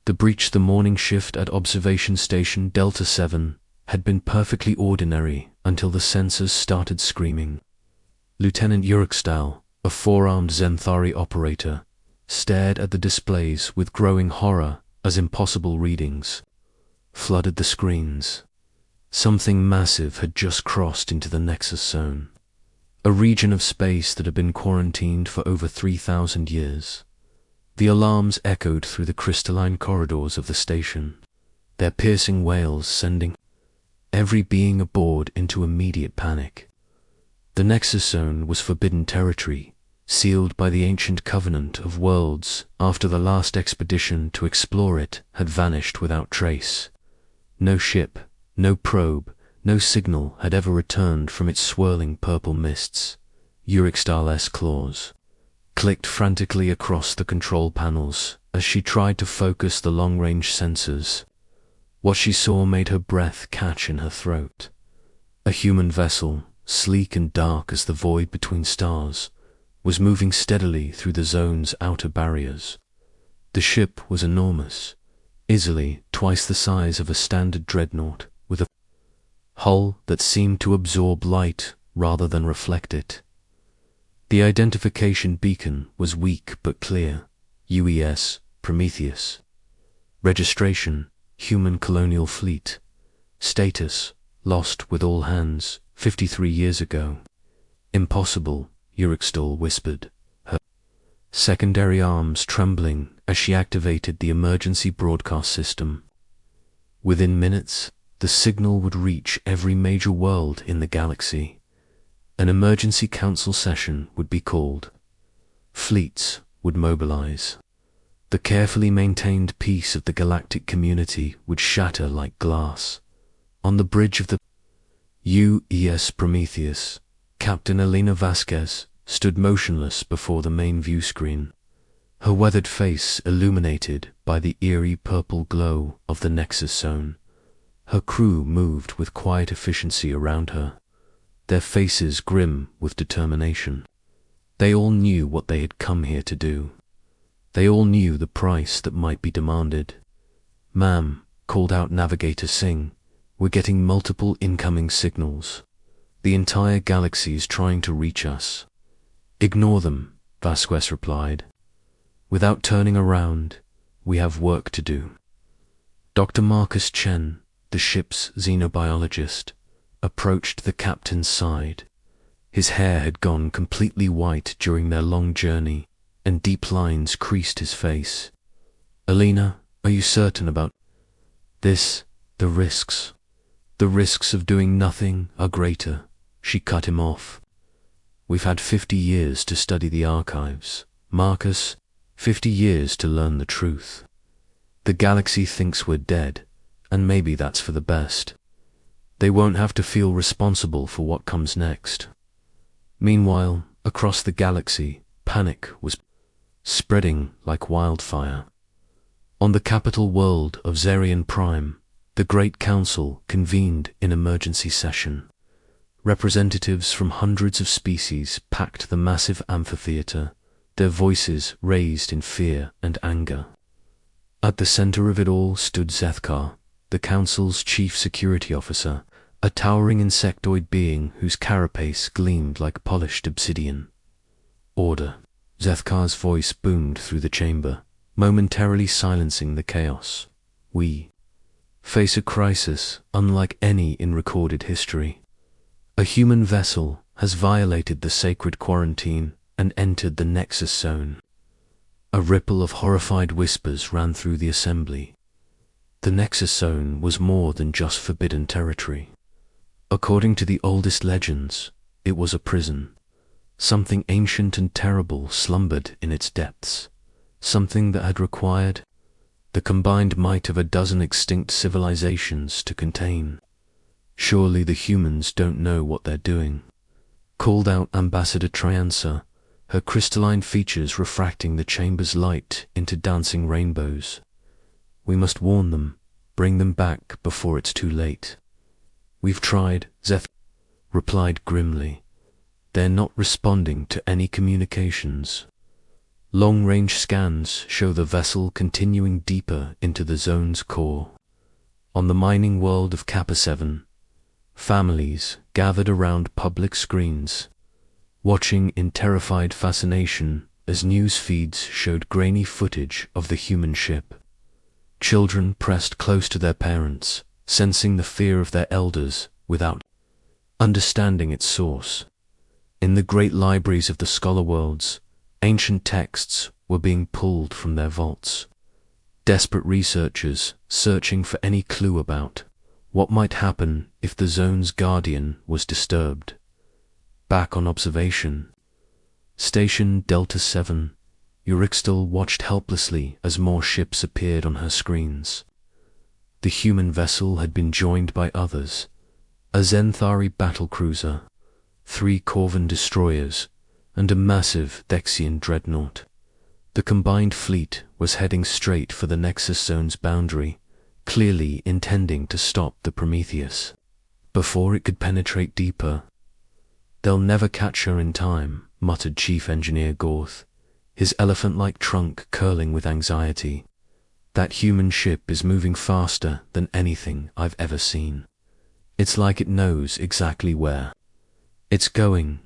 The breach the morning shift at Observation Station Delta 7 had been perfectly ordinary until the sensors started screaming. Lieutenant Urixtal, a four-armed Zenthari operator, stared at the displays with growing horror as impossible readings flooded the screens. Something massive had just crossed into the Nexus Zone, a region of space that had been quarantined for over 3,000 years. The alarms echoed through the crystalline corridors of the station, their piercing wails sending every being aboard into immediate panic. The Nexus Zone was forbidden territory, sealed by the ancient covenant of worlds after the last expedition to explore it had vanished without trace. No ship, no probe, no signal had ever returned from its swirling purple mists. Urixtal's claws clicked frantically across the control panels as she tried to focus the long-range sensors. What she saw made her breath catch in her throat. A human vessel, sleek and dark as the void between stars, was moving steadily through the zone's outer barriers. The ship was enormous, easily twice the size of a standard dreadnought, with a hull that seemed to absorb light rather than reflect it. The identification beacon was weak but clear: UES Prometheus. Registration: Human Colonial Fleet. Status: lost with all hands 53 years ago. Impossible, Urixtal whispered, her secondary arms trembling as she activated the emergency broadcast system. Within minutes, the signal would reach every major world in the galaxy. An emergency council session would be called. Fleets would mobilize. The carefully maintained peace of the galactic community would shatter like glass. On the bridge of the UES Prometheus, Captain Elena Vasquez stood motionless before the main view screen, her weathered face illuminated by the eerie purple glow of the Nexus Zone. Her crew moved with quiet efficiency around her, their faces grim with determination. They all knew what they had come here to do. They all knew the price that might be demanded. "Ma'am," called out Navigator Singh, "we're getting multiple incoming signals. The entire galaxy is trying to reach us." "Ignore them," Vasquez replied. "Without turning around, we have work to do." Dr. Marcus Chen, the ship's xenobiologist, approached the captain's side. His hair had gone completely white during their long journey, and deep lines creased his face. "Elena, are you certain about this? The risks of doing nothing are greater." She cut him off. "We've had 50 years to study the archives, Marcus, 50 years to learn the truth. The galaxy thinks we're dead, and maybe that's for the best. They won't have to feel responsible for what comes next." Meanwhile, across the galaxy, panic was spreading like wildfire. On the capital world of Zarian Prime, the Great Council convened in emergency session. Representatives from hundreds of species packed the massive amphitheater, their voices raised in fear and anger. At the center of it all stood Zethkar, the Council's chief security officer, a towering insectoid being whose carapace gleamed like polished obsidian. "Order." Zethkar's voice boomed through the chamber, momentarily silencing the chaos. "We face a crisis unlike any in recorded history. A human vessel has violated the sacred quarantine and entered the Nexus Zone." A ripple of horrified whispers ran through the assembly. The Nexus Zone was more than just forbidden territory. According to the oldest legends, it was a prison. Something ancient and terrible slumbered in its depths, something that had required the combined might of a dozen extinct civilizations to contain. "Surely the humans don't know what they're doing," called out Ambassador Triansa, her crystalline features refracting the chamber's light into dancing rainbows. "We must warn them, bring them back before it's too late." "We've tried," Zeth replied grimly. "They're not responding to any communications." Long-range scans show the vessel continuing deeper into the zone's core. On the mining world of Kappa 7, families gathered around public screens, watching in terrified fascination as news feeds showed grainy footage of the human ship. Children pressed close to their parents, sensing the fear of their elders without understanding its source. In the great libraries of the scholar worlds, ancient texts were being pulled from their vaults. Desperate researchers searching for any clue about what might happen if the zone's guardian was disturbed. Back on observation, Station Delta 7, Eurixtal watched helplessly as more ships appeared on her screens. The human vessel had been joined by others, a Zenthari battlecruiser, 3 Corvan destroyers, and a massive Vexian dreadnought. The combined fleet was heading straight for the Nexus Zone's boundary, clearly intending to stop the Prometheus before it could penetrate deeper. "They'll never catch her in time," muttered Chief Engineer Gorth, his elephant-like trunk curling with anxiety. "That human ship is moving faster than anything I've ever seen. It's like it knows exactly where it's going."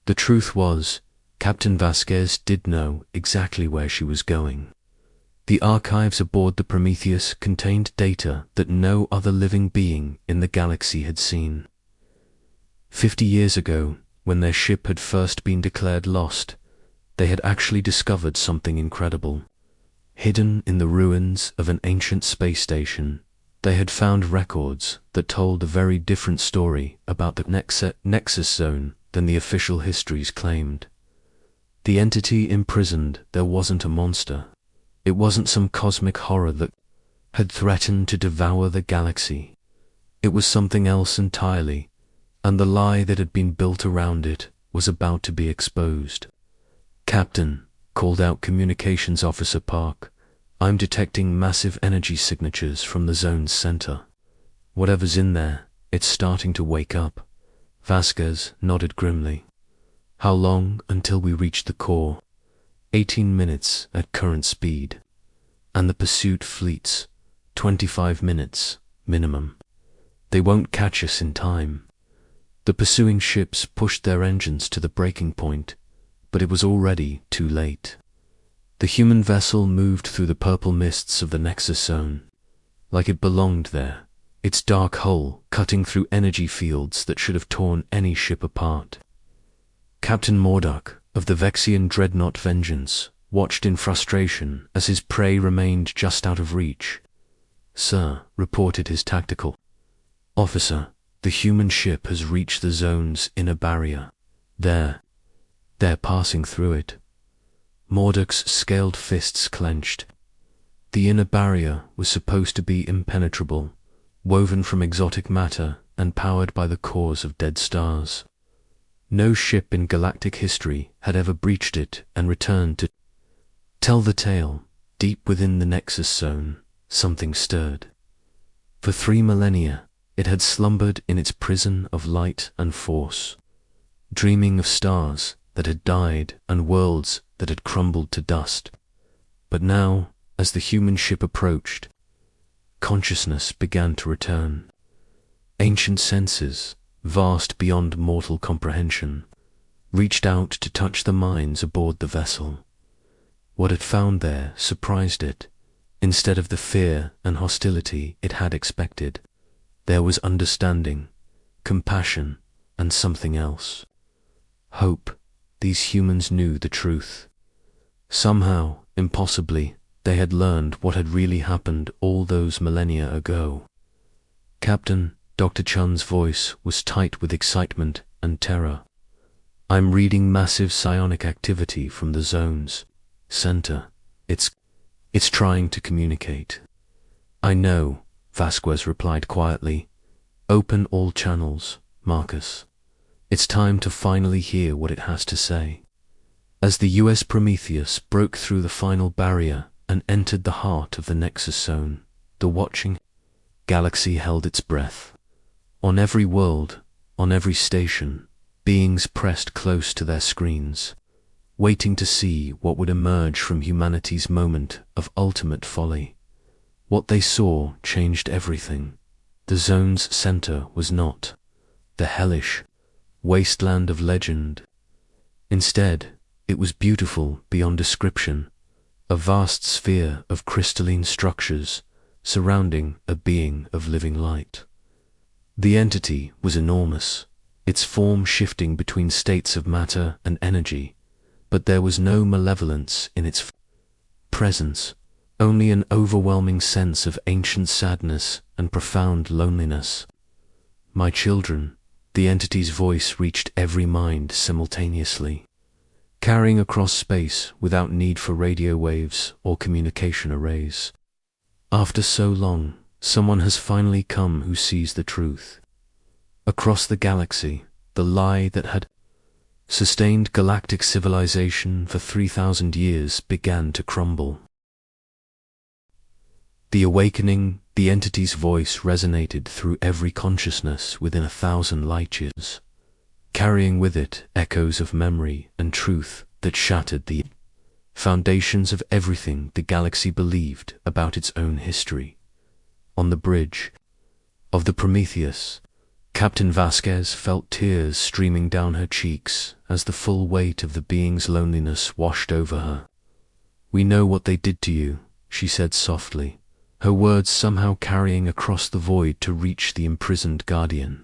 The truth was, Captain Vasquez did know exactly where she was going. The archives aboard the Prometheus contained data that no other living being in the galaxy had seen. 50 years ago, when their ship had first been declared lost, they had actually discovered something incredible. Hidden in the ruins of an ancient space station, they had found records that told a very different story about the Nexus Zone than the official histories claimed. The entity imprisoned there wasn't a monster. It wasn't some cosmic horror that had threatened to devour the galaxy. It was something else entirely, and the lie that had been built around it was about to be exposed. "Captain," called out Communications Officer Park, "I'm detecting massive energy signatures from the zone's center. Whatever's in there, it's starting to wake up." Vasquez nodded grimly. "How long until we reach the core?" 18 minutes at current speed. "And the pursuit fleets? 25 minutes, minimum. They won't catch us in time." The pursuing ships pushed their engines to the breaking point, but it was already too late. The human vessel moved through the purple mists of the Nexus Zone, like it belonged there, its dark hull cutting through energy fields that should have torn any ship apart. Captain Morduk, of the Vexian dreadnought Vengeance, watched in frustration as his prey remained just out of reach. "Sir," reported his tactical officer, "the human ship has reached the zone's inner barrier. They're passing through it." Morduk's scaled fists clenched. The inner barrier was supposed to be impenetrable, woven from exotic matter and powered by the cores of dead stars. No ship in galactic history had ever breached it and returned to tell the tale. Deep within the Nexus Zone, something stirred. For 3 millennia, it had slumbered in its prison of light and force, dreaming of stars that had died and worlds that had crumbled to dust. But now, as the human ship approached, consciousness began to return. Ancient senses, vast beyond mortal comprehension, reached out to touch the minds aboard the vessel. What it found there surprised it. Instead of the fear and hostility it had expected, there was understanding, compassion, and something else. Hope. These humans knew the truth. Somehow, impossibly, they had learned what had really happened all those millennia ago. "Captain," Dr. Chun's voice was tight with excitement and terror. "I'm reading massive psionic activity from the zone's center. It's trying to communicate." "I know," Vasquez replied quietly. "Open all channels, Marcus. It's time to finally hear what it has to say." As the US Prometheus broke through the final barrier and entered the heart of the Nexus Zone, the watching galaxy held its breath. On every world, on every station, beings pressed close to their screens, waiting to see what would emerge from humanity's moment of ultimate folly. What they saw changed everything. The zone's center was not the hellish wasteland of legend. Instead, it was beautiful beyond description, a vast sphere of crystalline structures surrounding a being of living light. The entity was enormous, its form shifting between states of matter and energy, but there was no malevolence in its presence, only an overwhelming sense of ancient sadness and profound loneliness. "My children," the entity's voice reached every mind simultaneously, carrying across space without need for radio waves or communication arrays. "After so long, someone has finally come who sees the truth. Across the galaxy, the lie that had sustained galactic civilization for 3,000 years began to crumble." The awakening, the entity's voice resonated through every consciousness within 1,000 light-years, carrying with it echoes of memory and truth that shattered the foundations of everything the galaxy believed about its own history. On the bridge of the Prometheus, Captain Vasquez felt tears streaming down her cheeks as the full weight of the being's loneliness washed over her. "We know what they did to you," she said softly, her words somehow carrying across the void to reach the imprisoned guardian.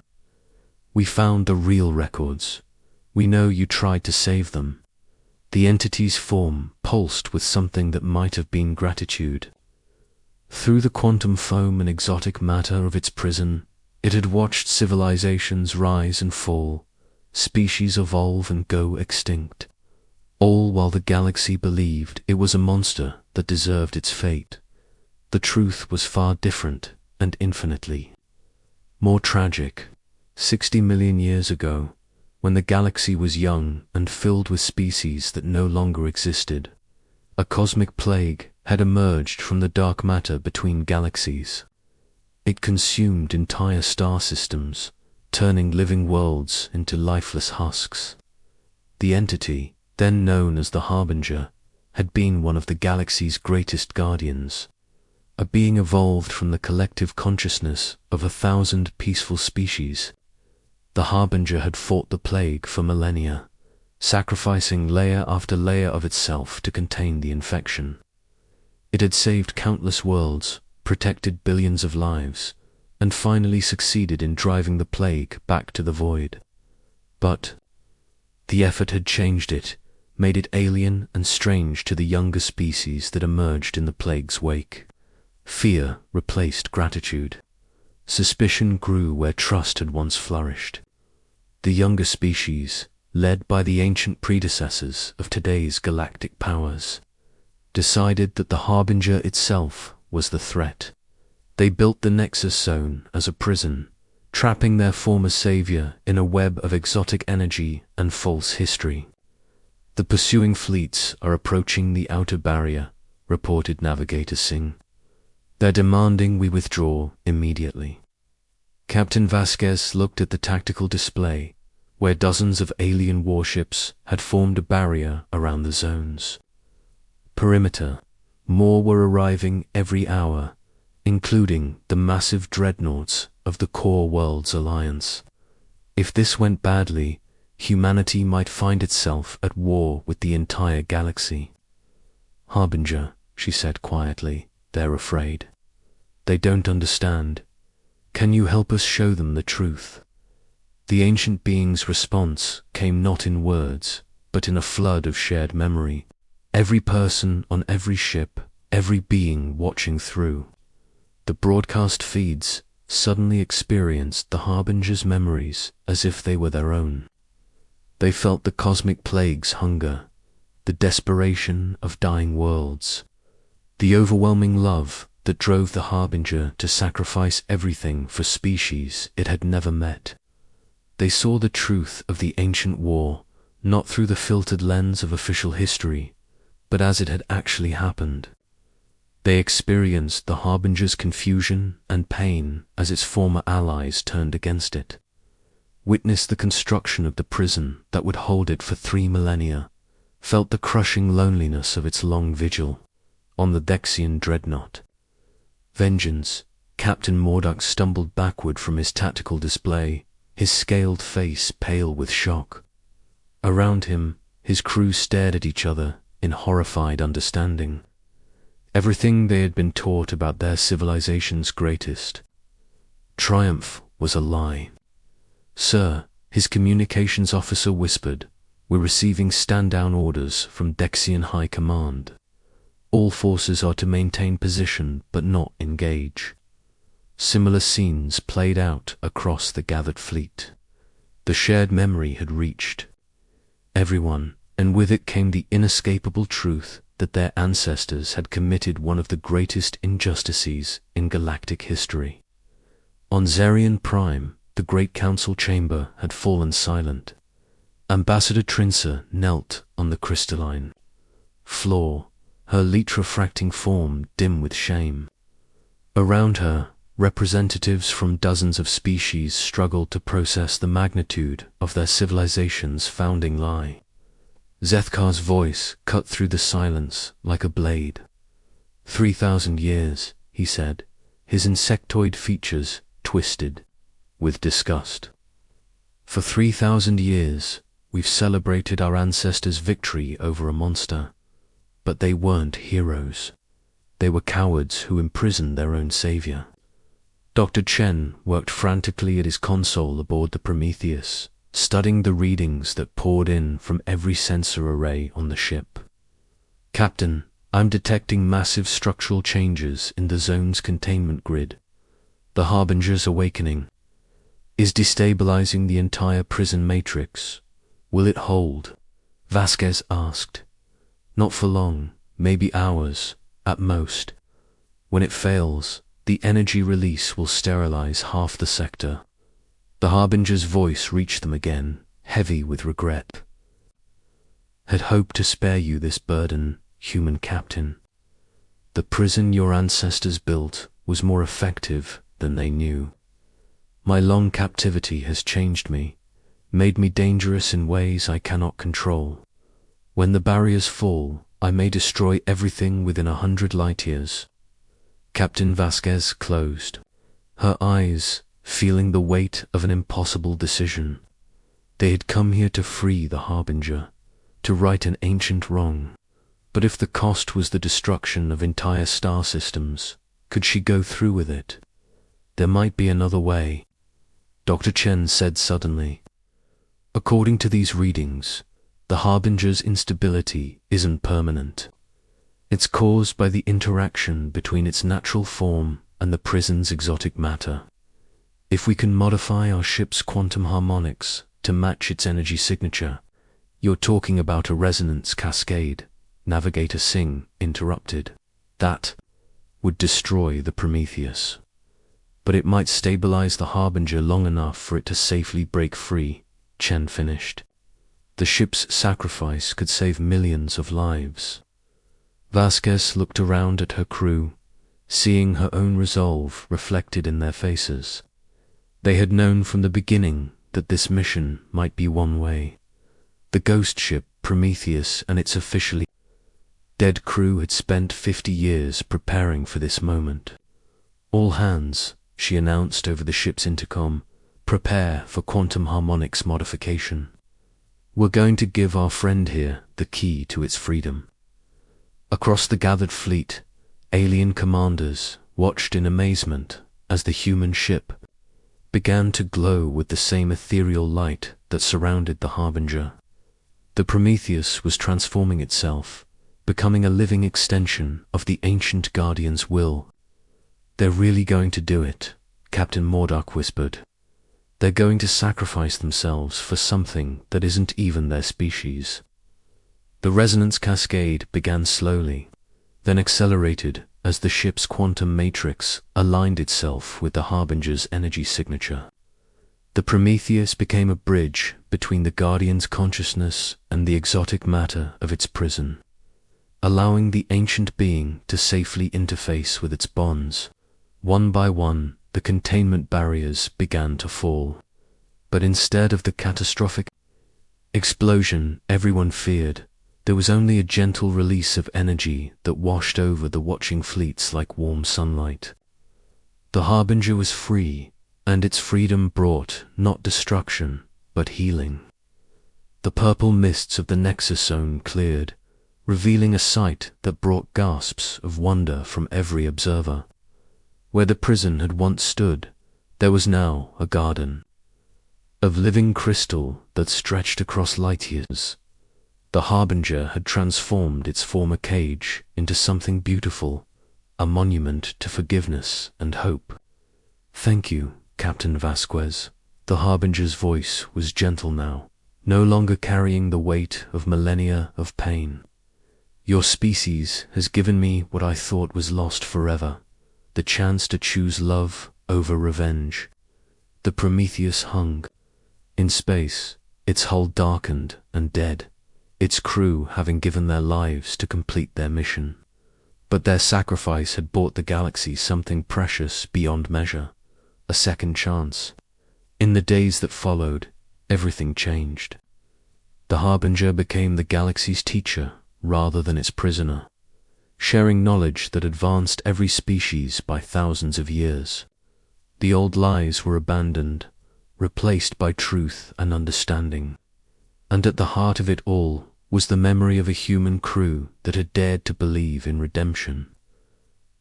"We found the real records. We know you tried to save them." The entity's form pulsed with something that might have been gratitude. Through the quantum foam and exotic matter of its prison, it had watched civilizations rise and fall, species evolve and go extinct, all while the galaxy believed it was a monster that deserved its fate. The truth was far different and infinitely more tragic. 60 million years ago, when the galaxy was young and filled with species that no longer existed, a cosmic plague had emerged from the dark matter between galaxies. It consumed entire star systems, turning living worlds into lifeless husks. The entity, then known as the Harbinger, had been one of the galaxy's greatest guardians, a being evolved from the collective consciousness of 1,000 peaceful species. The Harbinger had fought the plague for millennia, sacrificing layer after layer of itself to contain the infection. It had saved countless worlds, protected billions of lives, and finally succeeded in driving the plague back to the void. But the effort had changed it, made it alien and strange to the younger species that emerged in the plague's wake. Fear replaced gratitude. Suspicion grew where trust had once flourished. The younger species, led by the ancient predecessors of today's galactic powers, decided that the Harbinger itself was the threat. They built the Nexus Zone as a prison, trapping their former savior in a web of exotic energy and false history. "The pursuing fleets are approaching the outer barrier," reported Navigator Singh. "They're demanding we withdraw immediately." Captain Vasquez looked at the tactical display, where dozens of alien warships had formed a barrier around the zone's perimeter. More were arriving every hour, including the massive dreadnoughts of the Core Worlds Alliance. If this went badly, humanity might find itself at war with the entire galaxy. "Harbinger," she said quietly, "they're afraid. They don't understand. Can you help us show them the truth?" The ancient being's response came not in words, but in a flood of shared memory. Every person on every ship, every being watching through the broadcast feeds, suddenly experienced the Harbinger's memories as if they were their own. They felt the cosmic plague's hunger, the desperation of dying worlds, the overwhelming love that drove the Harbinger to sacrifice everything for species it had never met. They saw the truth of the ancient war, not through the filtered lens of official history, but as it had actually happened. They experienced the Harbinger's confusion and pain as its former allies turned against it, witnessed the construction of the prison that would hold it for 3 millennia, felt the crushing loneliness of its long vigil on the Dexian dreadnought. Vengeance. Captain Morduk stumbled backward from his tactical display, his scaled face pale with shock. Around him, his crew stared at each other in horrified understanding. Everything they had been taught about their civilization's greatest triumph was a lie. "Sir," his communications officer whispered, "we're receiving stand-down orders from Dexian High Command. All forces are to maintain position but not engage." Similar scenes played out across the gathered fleet. The shared memory had reached everyone, and with it came the inescapable truth that their ancestors had committed one of the greatest injustices in galactic history. On Zarian Prime, the Great Council chamber had fallen silent. Ambassador Trinsa knelt on the crystalline floor, her leech-refracting form dim with shame. Around her, representatives from dozens of species struggled to process the magnitude of their civilization's founding lie. Zethkar's voice cut through the silence like a blade. 3,000 years, he said, his insectoid features twisted with disgust. For 3,000 years, we've celebrated our ancestors' victory over a monster. But they weren't heroes. They were cowards who imprisoned their own savior. Dr. Chen worked frantically at his console aboard the Prometheus, studying the readings that poured in from every sensor array on the ship. "Captain, I'm detecting massive structural changes in the zone's containment grid. The Harbinger's awakening is destabilizing the entire prison matrix. Will it hold?" Vasquez asked. "Not for long, maybe hours, at most. When it fails, the energy release will sterilize half the sector." The Harbinger's voice reached them again, heavy with regret. "Had hoped to spare you this burden, human captain. The prison your ancestors built was more effective than they knew. My long captivity has changed me, made me dangerous in ways I cannot control. When the barriers fall, I may destroy everything within 100 light-years." Captain Vasquez closed, her eyes feeling the weight of an impossible decision. They had come here to free the Harbinger, to right an ancient wrong. But if the cost was the destruction of entire star systems, could she go through with it? There might be another way. Dr. Chen said suddenly, "According to these readings, the Harbinger's instability isn't permanent. It's caused by the interaction between its natural form and the prison's exotic matter. If we can modify our ship's quantum harmonics to match its energy signature, you're talking about a resonance cascade," Navigator Singh interrupted. "That would destroy the Prometheus. But it might stabilize the Harbinger long enough for it to safely break free," Chen finished. "The ship's sacrifice could save millions of lives." Vasquez looked around at her crew, seeing her own resolve reflected in their faces. They had known from the beginning that this mission might be one way. The ghost ship Prometheus and its officially dead crew had spent 50 years preparing for this moment. "All hands," she announced over the ship's intercom, "prepare for quantum harmonics modification. We're going to give our friend here the key to its freedom." Across the gathered fleet, alien commanders watched in amazement as the human ship began to glow with the same ethereal light that surrounded the Harbinger. The Prometheus was transforming itself, becoming a living extension of the ancient Guardian's will. "They're really going to do it," Captain Morduk whispered. "They're going to sacrifice themselves for something that isn't even their species." The resonance cascade began slowly, then accelerated as the ship's quantum matrix aligned itself with the Harbinger's energy signature. The Prometheus became a bridge between the Guardian's consciousness and the exotic matter of its prison, allowing the ancient being to safely interface with its bonds. One by one, the containment barriers began to fall. But instead of the catastrophic explosion everyone feared, There was only a gentle release of energy that washed over the watching fleets like warm sunlight. The Harbinger was free, and its freedom brought not destruction, but healing. The purple mists of the Nexus Zone cleared, revealing a sight that brought gasps of wonder from every observer. Where the prison had once stood, there was now a garden of living crystal that stretched across light years. The Harbinger had transformed its former cage into something beautiful, a monument to forgiveness and hope. "Thank you, Captain Vasquez." The Harbinger's voice was gentle now, no longer carrying the weight of millennia of pain. "Your species has given me what I thought was lost forever, the chance to choose love over revenge." The Prometheus hung in space, its hull darkened and dead, its crew having given their lives to complete their mission. But their sacrifice had bought the galaxy something precious beyond measure, a second chance. In the days that followed, everything changed. The Harbinger became the galaxy's teacher rather than its prisoner, sharing knowledge that advanced every species by thousands of years. The old lies were abandoned, replaced by truth and understanding. And at the heart of it all was the memory of a human crew that had dared to believe in redemption.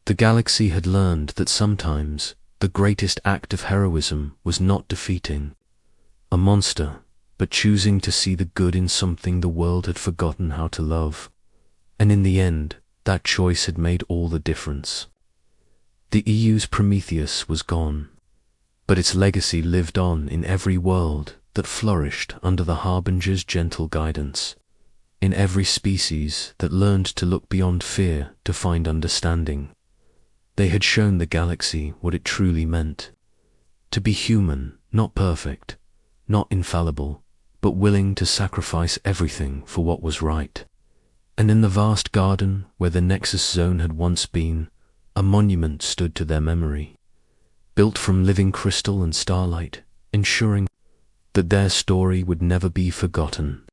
The galaxy had learned that sometimes the greatest act of heroism was not defeating a monster, but choosing to see the good in something the world had forgotten how to love. And in the end, that choice had made all the difference. The EU's Prometheus was gone, but its legacy lived on in every world that flourished under the Harbinger's gentle guidance, in every species that learned to look beyond fear to find understanding. They had shown the galaxy what it truly meant: to be human, not perfect, not infallible, but willing to sacrifice everything for what was right. And in the vast garden where the Nexus Zone had once been, a monument stood to their memory, built from living crystal and starlight, ensuring that their story would never be forgotten.